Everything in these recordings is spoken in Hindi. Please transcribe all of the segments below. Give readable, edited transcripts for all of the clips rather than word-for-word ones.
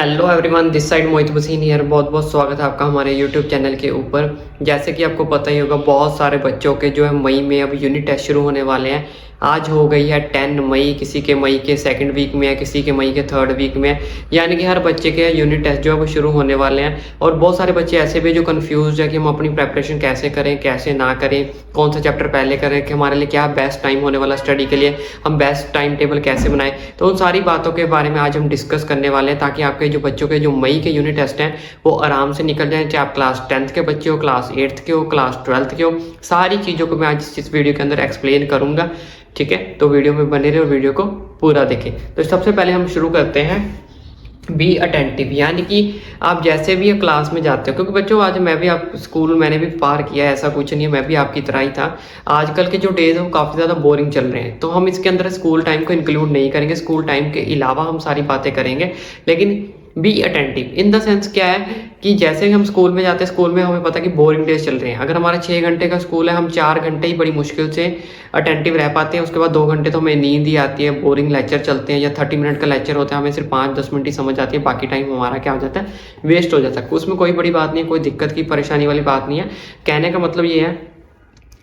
Hello everyone, this side Mohit Hussain here. बहुत बहुत स्वागत है आपका हमारे यूट्यूब चैनल के ऊपर। जैसे कि आपको पता ही होगा, बहुत सारे बच्चों के जो है मई में अब यूनिट टेस्ट शुरू होने वाले हैं। आज हो गई है 10 मई, किसी के मई के सेकंड वीक में है, किसी के मई के थर्ड वीक में है। यानी कि हर बच्चे के यूनिट टेस्ट जो है वो शुरू होने वाले हैं। और बहुत सारे बच्चे ऐसे भी जो कन्फ्यूज है कि हम अपनी प्रेपरेशन कैसे करें, कैसे ना करें, कौन सा चैप्टर पहले करें, कि हमारे लिए क्या बेस्ट टाइम होने वाला स्टडी के लिए, हम बेस्ट टाइम टेबल कैसे बनाएं। तो उन सारी बातों के बारे में आज हम डिस्कस करने वाले हैं, ताकि आपके जो बच्चों के जो मई के यूनिट टेस्ट हैं वो आराम से निकल जाएं। चाहे आप क्लास 10th के बच्चे हो, क्लास 8th के हो, क्लास 12th के हो, सारी चीज़ों को मैं आज इस वीडियो के अंदर एक्सप्लेन करूंगा। ठीक है, तो वीडियो में बने रहे और वीडियो को पूरा देखें। तो सबसे पहले हम शुरू करते हैं बी अटेंटिव। यानी कि आप जैसे भी क्लास में जाते हो, क्योंकि बच्चों आज मैं भी आप स्कूल मैंने भी पार किया है, ऐसा कुछ नहीं है, मैं भी आपकी तरह ही था। आजकल के जो डेज है वो काफ़ी ज़्यादा बोरिंग चल रहे हैं, तो हम इसके अंदर स्कूल टाइम को इंक्लूड नहीं करेंगे। स्कूल टाइम के अलावा हम सारी बातें करेंगे। लेकिन be attentive in the sense क्या है कि जैसे ही हम स्कूल में जाते हैं, स्कूल में हमें पता है कि बोरिंग डेज चल रहे हैं। अगर हमारा 6 घंटे का स्कूल है, हम 4 घंटे ही बड़ी मुश्किल से अटेंटिव रह पाते हैं। उसके बाद 2 घंटे तो हमें नींद ही आती है, बोरिंग लेक्चर चलते हैं, या 30 मिनट का लेक्चर होता है, हमें सिर्फ 5-10 मिनट ही समझ आती है, बाकी टाइम हमारा क्या हो जाता है, वेस्ट हो जाता है। उसमें कोई बड़ी बात नहीं है, कोई दिक्कत की परेशानी वाली बात नहीं है। कहने का मतलब ये है,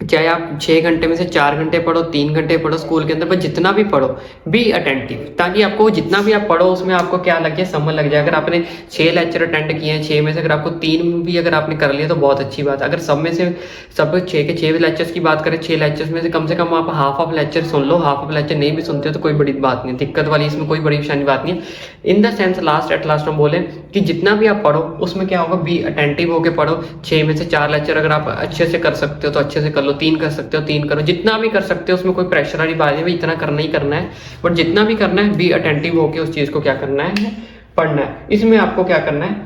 चाहे आप 6 घंटे में से 4 घंटे पढ़ो, 3 घंटे पढ़ो स्कूल के अंदर, पर जितना भी पढ़ो बी अटेंटिव, ताकि आपको जितना भी आप पढ़ो उसमें आपको क्या लग जाए, समझ लग जाए। अगर आपने 6 लेक्चर अटेंड किए हैं, 6 में से अगर आपको 3 भी अगर आपने कर लिया तो बहुत अच्छी बात है। अगर सब में से सब 6 के 6 लेक्चर्स की बात करें, 6 लेक्चर्स में से कम आप half of lecture soon low, half of lecture नहीं भी सुनते हो तो कोई बड़ी बात नहीं, दिक्कत वाली इसमें कोई बड़ी परेशानी बात नहीं है। In the sense at last हम बोले कि जितना भी आप पढ़ो उसमें क्या होगा, बी अटेंटिव होकर पढ़ो। 6 में से 4 लेक्चर अगर आप अच्छे से कर सकते हो तो अच्छे से कर लो, 3 कर सकते हो 3 करो, जितना भी कर सकते हो। उसमें कोई प्रेशर वाली बात नहीं, इतना करना ही करना है, बट जितना भी करना है बी अटेंटिव होकर उस चीज़ को क्या करना है, पढ़ना है। इसमें आपको क्या करना है,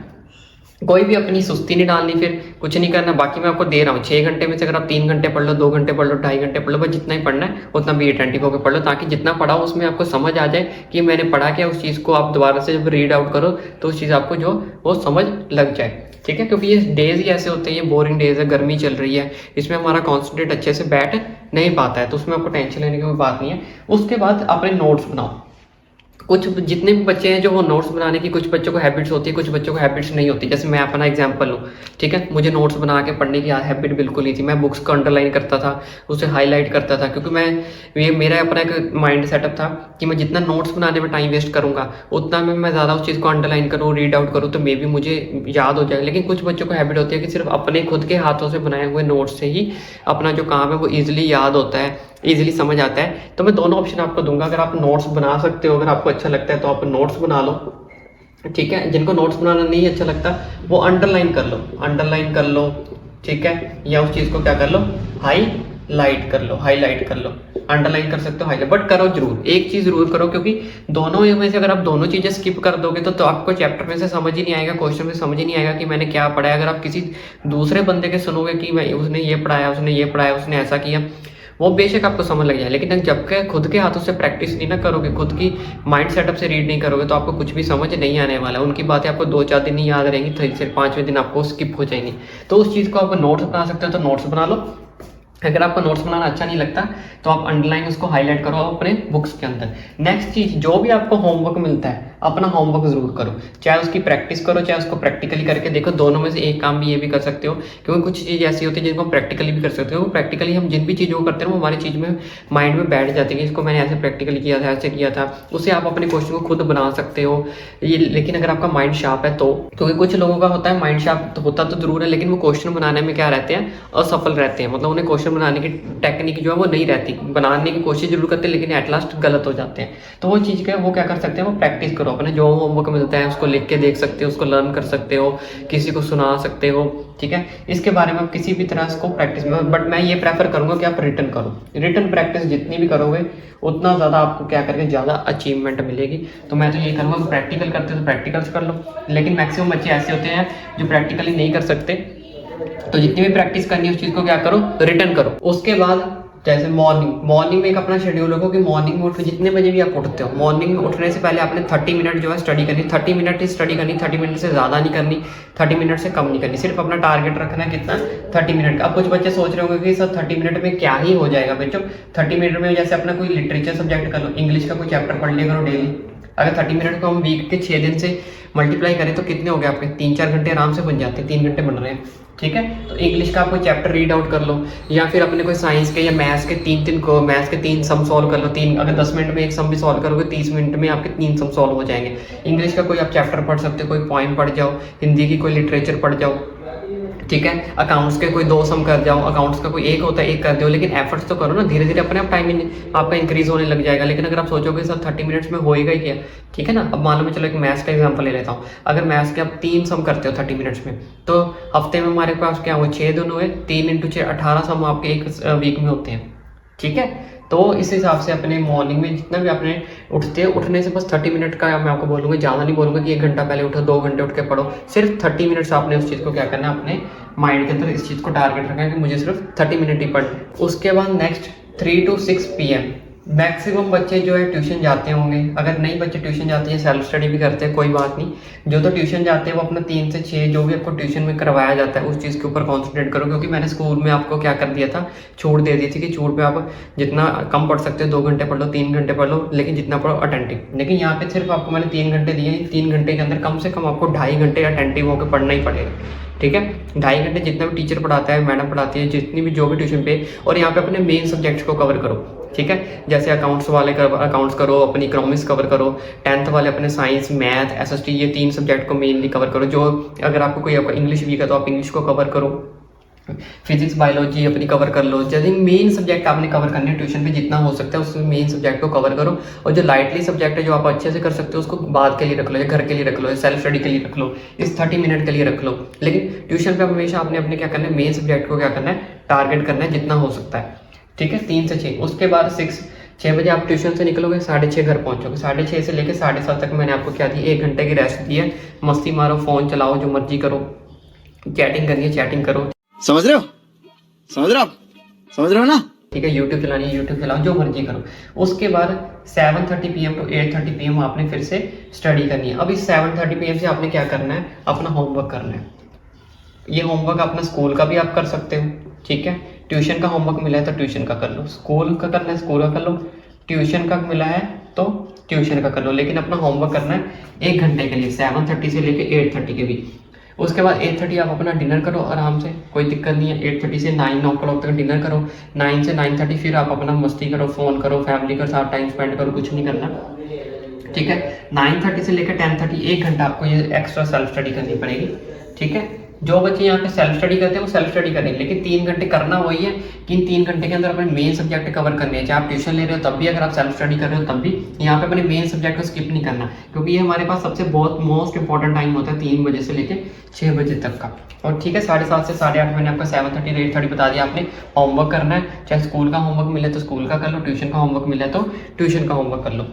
कोई भी अपनी सुस्ती नहीं डालनी, फिर कुछ नहीं करना। बाकी मैं आपको दे रहा हूँ 6 घंटे में से अगर आप 3 घंटे पढ़ लो, 2 घंटे पढ़ लो, 2.5 घंटे पढ़ लो, बस जितना ही पढ़ना है उतना भी अटेंटिव होकर पढ़ लो, ताकि जितना पढ़ा हो उसमें आपको समझ आ जाए कि मैंने पढ़ा क्या। उस चीज़ को आप दोबारा से जब रीड आउट करो तो उस चीज़ आपको जो वो समझ लग जाए। ठीक है, क्योंकि ये डेज ही ऐसे होते हैं, ये बोरिंग डेज है, गर्मी चल रही है, इसमें हमारा कॉन्सेंट्रेट अच्छे से बैठ नहीं पाता है, तो उसमें आपको टेंशन लेने की कोई बात नहीं है। उसके बाद अपने नोट्स बनाओ। कुछ जितने भी बच्चे हैं जो वो नोट्स बनाने की, कुछ बच्चों को हैबिट्स होती है, कुछ बच्चों को हैबिट्स नहीं होती। जैसे मैं अपना एग्जांपल लूँ, ठीक है, मुझे नोट्स बना के पढ़ने की हैबिट बिल्कुल नहीं थी। मैं बुक्स को अंडरलाइन करता था, उसे हाईलाइट करता था, क्योंकि ये मेरा अपना एक माइंड सेटअप था कि मैं जितना नोट्स बनाने में टाइम वेस्ट करूँगा उतना में मैं ज़्यादा उस चीज़ को अंडरलाइन करूँ, रीड आउट करूँ, तो मे भी मुझे याद हो जाए। लेकिन कुछ बच्चों को हैबिट होती है कि सिर्फ अपने खुद के हाथों से बनाए हुए नोट्स से ही अपना जो काम है वो ईजिली याद होता है, ईजिली समझ आता है। तो मैं दोनों ऑप्शन आपको दूंगा। अगर आप नोट्स बना सकते हो, अगर आपको अच्छा लगता है तो आप नोट्स बना लो, ठीक है। जिनको नोट्स बनाना नहीं अच्छा लगता वो अंडरलाइन कर लो, अंडरलाइन कर लो, ठीक है, या उस चीज़ को क्या कर लो, हाईलाइट कर लो, हाईलाइट कर लो। अंडरलाइन कर सकते हो, हाईलाइट, बट करो जरूर, एक चीज़ जरूर करो, क्योंकि दोनों में से अगर आप दोनों चीज़ें स्किप कर दोगे तो आपको चैप्टर में से समझ ही नहीं आएगा, क्वेश्चन में समझ ही नहीं आएगा कि मैंने क्या पढ़ा है। अगर आप किसी दूसरे बंदे के सुनोगे कि मैं उसने ये पढ़ाया, उसने ये पढ़ाया, उसने ऐसा किया, वो बेशक आपको समझ लग जाए, लेकिन जब के खुद के हाथों से प्रैक्टिस नहीं ना करोगे, खुद की माइंड सेटअप से रीड नहीं करोगे, तो आपको कुछ भी समझ नहीं आने वाला। उनकी बातें आपको 2-4 दिन ही याद रहेंगी, फिर 5वें दिन आपको स्किप हो जाएंगी। तो उस चीज़ को आप नोट्स बना सकते हो तो नोट्स बना लो। अगर आपको नोट्स बनाना अच्छा नहीं लगता तो आप अंडरलाइन उसको हाईलाइट करो अपने बुक्स के अंदर। नेक्स्ट चीज़, जो भी आपको होमवर्क मिलता है अपना होमवर्क जरूर करो, चाहे उसकी प्रैक्टिस करो, चाहे उसको प्रैक्टिकली करके देखो। दोनों में से एक काम भी ये भी कर सकते हो, क्योंकि कुछ चीज़ ऐसी होती है जिनको प्रैक्टिकली भी कर सकते हो। प्रैक्टिकली हम जिन भी चीज़ों को करते हैं वो हमारी चीज़ में माइंड में बैठ जाती है, इसको मैंने ऐसे प्रैक्टिकली किया था, ऐसे किया था, उससे आप अपने क्वेश्चन को खुद बना सकते हो। ये लेकिन अगर आपका माइंड शार्प है तो, क्योंकि कुछ लोगों का होता है माइंड शार्प तो होता तो जरूर है, लेकिन वो क्वेश्चन बनाने में क्या रहते हैं, असफल रहते हैं। मतलब उन्हें क्वेश्चन बनाने की टेक्निक जो है वो नहीं रहती, बनाने की कोशिश जरूर करते हैं लेकिन एट लास्ट गलत हो जाते हैं। तो वो चीज़ का वो क्या कर सकते हैं, वो प्रैक्टिस करो, अपने जो होमवर्क मिलता है उसको लिख के देख सकते हो, उसको लर्न कर सकते हो, किसी को सुना सकते हो, ठीक है। इसके बारे में आप किसी भी तरह इसको प्रैक्टिस में, बट मैं ये प्रेफर करूंगा कि आप रिटर्न करो। रिटर्न प्रैक्टिस जितनी भी करोगे उतना ज़्यादा आपको क्या करके ज़्यादा अचीवमेंट मिलेगी। तो मैं तो ये करूँगा, प्रैक्टिकल करते हो तो प्रैक्टिकल्स कर लो, लेकिन मैक्सिमम बच्चे ऐसे होते हैं जो प्रैक्टिकली नहीं कर सकते, तो जितनी भी प्रैक्टिस करनी है उस चीज़ को क्या करो, रिटर्न करो। उसके बाद जैसे मॉर्निंग में एक अपना शेड्यूल रखो कि मॉर्निंग में उठ जितने बजे भी आप उठते हो, मॉर्निंग में उठने से पहले आपने 30 मिनट जो है स्टडी करनी। 30 मिनट ही स्टडी करनी, 30 मिनट से ज़्यादा नहीं करनी, 30 मिनट से कम नहीं करनी, सिर्फ अपना टारगेट रखना है कितना, 30 मिनट का। अब कुछ बच्चे सोच रहे होंगे कि सर 30 मिनट में क्या ही हो जाएगा बच्चों। 30 मिनट में जैसे अपना कोई लिटरेचर सब्जेक्ट कर लो, इंग्लिश का कोई चैप्टर पढ़ लिया करो डेली, अगर 30 मिनट को हम वीक के 6 दिन से मल्टीप्लाई करें तो कितने हो गए आपके 3-4 घंटे आराम से बन जाते हैं, 3 घंटे बन रहे हैं। ठीक है, तो इंग्लिश का आप कोई चैप्टर रीड आउट कर लो, या फिर अपने कोई साइंस के या मैथ्स के मैथ्स के 3 सम सॉल्व कर लो। अगर 10 मिनट में एक सम भी सॉल्व करोगे 30 मिनट में आपके 3 सम सॉल्व हो जाएंगे। इंग्लिश का कोई आप चैप्टर पढ़ सकते हो, कोई पॉइंट पढ़ जाओ, हिंदी की कोई लिटरेचर पढ़ जाओ। ठीक है, अकाउंट्स के कोई 2 सम कर जाओ, अकाउंट्स का कोई एक होता है एक कर दो, लेकिन एफर्ट्स तो करो ना, धीरे धीरे अपने आप टाइम आपका इंक्रीज होने लग जाएगा। लेकिन अगर आप सोचोगे सर 30 मिनट्स में होएगा ही क्या, ठीक है ना। अब मान लो मैं चलो एक मैथ्स का एग्जांपल ले लेता हूँ। अगर मैथ्स के आप 3 सम करते हो 30 मिनट्स में, तो हफ्ते में हमारे पास क्या हुए 6 दिन हुए, 3 × 6 18 सम आपके एक वीक में होते हैं। ठीक है, तो इस हिसाब से अपने मॉर्निंग में जितना भी आपने उठते हो, उठने से बस 30 मिनट का मैं आपको बोलूँगा, ज़्यादा नहीं बोलूँगा कि 1 घंटा पहले उठो, 2 घंटे उठ के पढ़ो। सिर्फ 30 मिनट्स आपने उस चीज़ को क्या करना है, अपने माइंड के अंदर इस चीज़ को टारगेट रखना है कि मुझे सिर्फ 30 मिनट ही पढ़ना। उसके बाद नेक्स्ट 3 to 6 PM मैक्सिमम बच्चे जो है ट्यूशन जाते होंगे। अगर नहीं बच्चे ट्यूशन जाते हैं, सेल्फ स्टडी भी करते हैं, कोई बात नहीं। जो तो ट्यूशन जाते हैं वो अपना 3 से 6 जो भी आपको ट्यूशन में करवाया जाता है उस चीज़ के ऊपर कॉन्सेंट्रेट करो। क्योंकि मैंने स्कूल में आपको क्या कर दिया था, छूट दे दी थी कि छूट पे आप जितना कम पढ़ सकते हो 2 घंटे पढ़ लो, 3 घंटे पढ़ लो, लेकिन जितना पढ़ो अटेंटिव। लेकिन यहाँ पे सिर्फ आपको मैंने 3 घंटे दिए, 3 घंटे के अंदर कम से कम आपको 2.5 घंटे अटेंटिव होकर पढ़ना ही पड़ेगा। ठीक है, 2.5 घंटे जितना भी टीचर पढ़ाता है, मैडम पढ़ाती है, जितनी भी जो भी ट्यूशन पे, और यहाँ पे अपने मेन सब्जेक्ट्स को कवर करो। ठीक है, जैसे अकाउंट्स वाले अकाउंट्स करो, अपनी इकोनॉमिक्स कवर करो, 10th वाले अपने साइंस, मैथ, SST ये 3 सब्जेक्ट को मेनली कवर करो। जो अगर आपको कोई आपका इंग्लिश वीक है तो आप इंग्लिश को कवर करो, फिजिक्स बायोलॉजी अपनी कवर कर लो। जैसे मेन सब्जेक्ट आपने कवर करने हैं ट्यूशन पे जितना हो सकता है, उसमें मेन सब्जेक्ट को कवर करो। और जो लाइटली सब्जेक्ट है जो आप अच्छे से कर सकते हो उसको बाद के लिए रख लो, या घर के लिए रख लो, या सेल्फ स्टडी के लिए रख लो, इस 30 मिनट के लिए रख लो। लेकिन ट्यूशन पे हमेशा आपने अपने क्या करना है, मेन सब्जेक्ट को क्या करना है, टारगेट करना है जितना हो सकता है। ठीक है, 3 से 6। उसके बाद 6 बजे आप ट्यूशन से निकलोगे, 6:30 घर पहुंचोगे। 6:30 से लेकर 7:30 तक मैंने आपको क्या दी, 1 घंटे की रेस्ट दी है। मस्ती मारो, फोन चलाओ, जो मर्जी करो, चैटिंग करनी है चैटिंग करो। समझ रहे हो समझ रहे हो ना। ठीक है, यूट्यूब चलानी है यूट्यूब चलाओ, जो मर्जी करो। उसके बाद 7:30 PM to 8:30 PM आपने फिर से स्टडी करनी है। अब इस 7:30 PM से आपने क्या करना है, अपना होमवर्क करना है। ये होमवर्क अपना स्कूल का भी आप कर सकते हो। ठीक है, ट्यूशन का होमवर्क मिला है तो ट्यूशन का कर लो, स्कूल का करना है स्कूल का कर लो, ट्यूशन का मिला है तो ट्यूशन का कर लो। लेकिन अपना होमवर्क करना है 1 घंटे के लिए, 7:30 से लेकर 8:30 के बीच। उसके बाद 8:30 आप अपना डिनर करो आराम से, कोई दिक्कत नहीं है। 8:30 से 9 o'clock तक डिनर करो, 9 से 9:30 फिर आप अपना मस्ती करो, फ़ोन करो, फैमिली के साथ टाइम स्पेंड करो, कुछ नहीं करना। ठीक है, 9:30 से लेकर 10:30 1 घंटा आपको ये एक्स्ट्रा सेल्फ स्टडी करनी पड़ेगी। ठीक है, जो बच्चे यहाँ पे सेल्फ स्टडी करते हैं वो सेल्फ स्टडी करेंगे, लेकिन 3 घंटे करना वही है कि इन 3 घंटे के अंदर अपने मेन सब्जेक्ट कवर करने हैं। चाहे आप ट्यूशन ले रहे हो तब भी, अगर आप सेल्फ स्टडी कर रहे हो तब भी, यहाँ पे अपने मेन सब्जेक्ट को स्किप नहीं करना, क्योंकि ये हमारे पास सबसे बहुत मोस्ट इंपॉर्टेंट टाइम होता है 3 बजे से लेकर 6 बजे तक का। और ठीक है, 7:30 से 8:30 मैंने आपको 7:30 से 8:30 बता दिया। आपने होमवर्क करना है, चाहे स्कूल का होमवर्क मिले तो स्कूल का कर लो, ट्यूशन का होमवर्क मिले तो ट्यूशन का होमवर्क कर लो।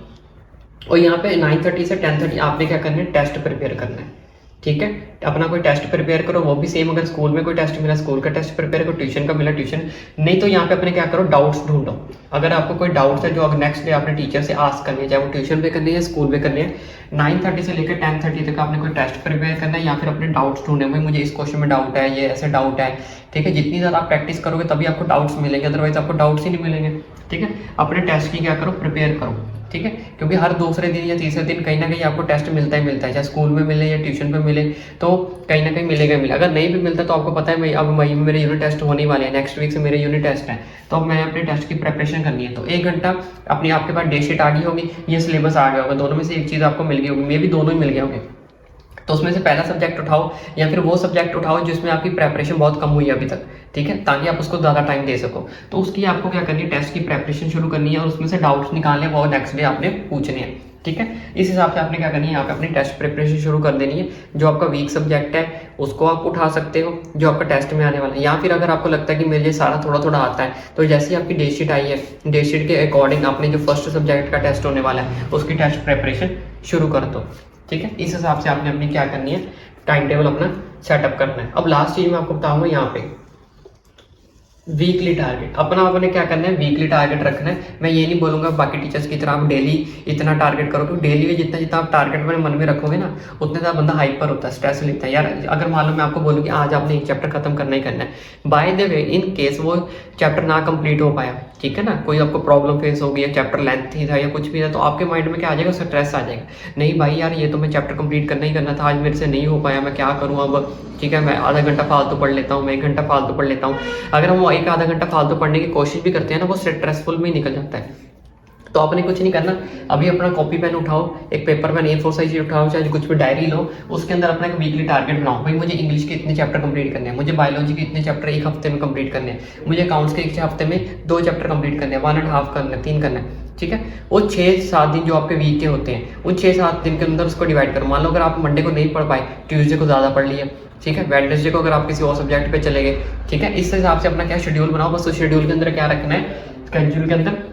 और यहाँ पे 9:30 से 10:30 आपने क्या करना है, टेस्ट प्रिपेयर करना है। ठीक है, अपना कोई टेस्ट प्रिपेयर करो, वो भी सेम। अगर स्कूल में कोई टेस्ट मिला स्कूल का टेस्ट प्रिपेयर करो, ट्यूशन का मिला ट्यूशन, नहीं तो यहाँ पे अपने क्या करो, डाउट्स ढूंढो। अगर आपको कोई डाउट्स है जो अगर नेक्स्ट डे आपने टीचर से आस्क करनी है, चाहे वो ट्यूशन पे करनी है स्कूल पे करनी है, 9:30 से लेकर 10:30 तक आपने कोई टेस्ट प्रिपेयर करना है, या फिर अपने डाउट्स ढूंढने, भाई मुझे इस क्वेश्चन में डाउट है, ये ऐसे डाउट है। ठीक है, जितनी ज़्यादा आप प्रैक्टिस करोगे तभी आपको डाउट्स मिलेंगे, अदरवाइज आपको डाउट्स ही नहीं मिलेंगे। ठीक है, अपने टेस्ट की क्या करो, प्रिपेयर करो। ठीक है, क्योंकि हर दूसरे दिन या तीसरे दिन कहीं ना कहीं आपको टेस्ट मिलता ही मिलता है, चाहे स्कूल में मिले या ट्यूशन पे मिले, तो कहीं ना कहीं मिलेगा मिले। अगर नहीं भी मिलता तो आपको पता है अब मई में मेरे यूनिट टेस्ट होने वाले हैं, नेक्स्ट वीक से मेरे यूनिट टेस्ट है, तो अब मैं अपने टेस्ट की प्रिपरेशन करनी है। तो 1 घंटा अपनी आपके पास डे शीट आ गई होगी, ये सिलेबस आ गया होगा, दोनों में से एक चीज़ आपको मिल गई होगी, मे भी दोनों ही मिल गए होंगे। तो उसमें से पहला सब्जेक्ट उठाओ, या फिर वो सब्जेक्ट उठाओ जिसमें आपकी प्रेपरेशन बहुत कम हुई है अभी तक। ठीक है, ताकि आप उसको ज़्यादा टाइम दे सको। तो उसकी आपको क्या करनी है, टेस्ट की प्रेपरेशन शुरू करनी है, और उसमें से डाउट्स निकालने वो नेक्स्ट डे आपने पूछने हैं। ठीक है, इस हिसाब से आपने क्या करनी है, यहाँ पे अपनी टेस्ट प्रिपरेशन शुरू कर देनी है। जो आपका वीक सब्जेक्ट है उसको आप उठा सकते हो, जो आपका टेस्ट में आने वाला है। या फिर अगर आपको लगता है कि मुझे सारा थोड़ा थोड़ा आता है, तो जैसे ही आपकी डे शीट आई है, डे शीट के अकॉर्डिंग आपने जो फर्स्ट सब्जेक्ट का टेस्ट होने वाला है उसकी टेस्ट प्रिपरेशन शुरू कर दो। ठीक है, इस हिसाब से आपने अपनी क्या करनी है, टाइम टेबल अपना सेटअप करना है। अब लास्ट चीज़ मैं आपको बताऊंगा यहाँ पे वीकली टारगेट। अपना आपने क्या करना है, वीकली टारगेट रखना है। मैं ये नहीं बोलूँगा बाकी टीचर्स की तरह आप डेली इतना टारगेट करो, क्योंकि डेली में जितना जितना आप टारगेट अपने मन में रखोगे ना, उतने ज़्यादा बंदा हाइपर होता है, स्ट्रेस लेता है। यार अगर मान लो मैं आपको बोलूँ कि आज आपने एक चैप्टर खत्म करना ही करना है, by the way in case वो चैप्टर ना कंप्लीट हो पाया, ठीक है ना। कोई आपको प्रॉब्लम फेस होगी या चैप्टर लेंथी था या कुछ भी था, तो आपके माइंड में क्या आ जाएगा, स्ट्रेस आ जाएगा। नहीं भाई यार, ये तो मैं चैप्टर कंप्लीट करना ही करना था, आज मेरे से नहीं हो पाया, मैं क्या करूँ अब। ठीक है, मैं आधा घंटा फालतू पढ़ लेता हूँ, मैं 1 घंटा फालतू पढ़ लेता हूँ। अगर हम वो एक आधा घंटा फालतू पढ़ने की कोशिश भी करते हैं ना, वो स्ट्रेसफुल में ही निकल जाता है। तो आपने कुछ नहीं करना, अभी अपना कॉपी पेन उठाओ, एक पेपर पेन A4 साइज उठाओ, चाहे कुछ भी डायरी लो, उसके अंदर अपना एक वीकली टारगेट बनाओ। भाई मुझे इंग्लिश के इतने चैप्टर कंप्लीट करने हैं, मुझे बायोलॉजी के इतने चैप्टर 1 हफ्ते में कंप्लीट करने हैं, मुझे अकाउंट्स के 1 हफ्ते में 2 चैप्टर कंप्लीट करने हैं, 1.5 करना है, 3 करना है। ठीक है, वो 6-7 दिन जो आपके वीक के होते हैं, उन 6-7 दिन के अंदर उसको डिवाइड करो। मान लो अगर आप मंडे को नहीं पढ़ पाए, ट्यूसडे को ज़्यादा पढ़ लिया, ठीक है, वेडनेसडे को अगर आप किसी और सब्जेक्ट पे चले गए, ठीक है, इस हिसाब से अपना क्या शेड्यूल बनाओ। बस उस शेड्यूल के अंदर क्या रखना है, स्केड्यूल के अंदर,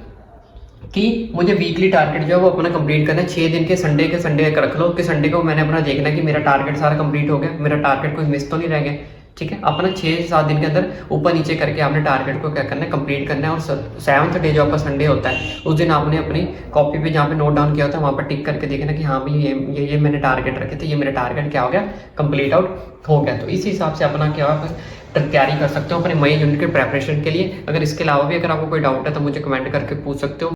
कि मुझे वीकली टारगेट जो है वो अपना कंप्लीट करना है। 6 दिन के संडे का रख लो कि संडे को मैंने अपना देखना है कि मेरा टारगेट सारा कंप्लीट हो गया, मेरा टारगेट कोई मिस तो नहीं रह गया। ठीक है, अपना 6-7 दिन के अंदर ऊपर नीचे करके आपने टारगेट को क्या करना है, कंप्लीट करना है। और 7th डे जो आपका संडे होता है, उस दिन आपने अपनी कॉपी पे जहाँ पे नोट डाउन किया होता है वहाँ पर टिक करके देखना कि हाँ भाई ये मैंने टारगेट रखे थे, ये मेरा टारगेट क्या हो गया, कंप्लीट आउट हो गया। तो इसी हिसाब से अपना क्या होगा, तैयारी कर सकते हो अपने मई यूनिट के प्रेपरेशन के लिए। अगर इसके अलावा भी अगर आपको कोई डाउट है तो मुझे कमेंट करके पूछ सकते हो।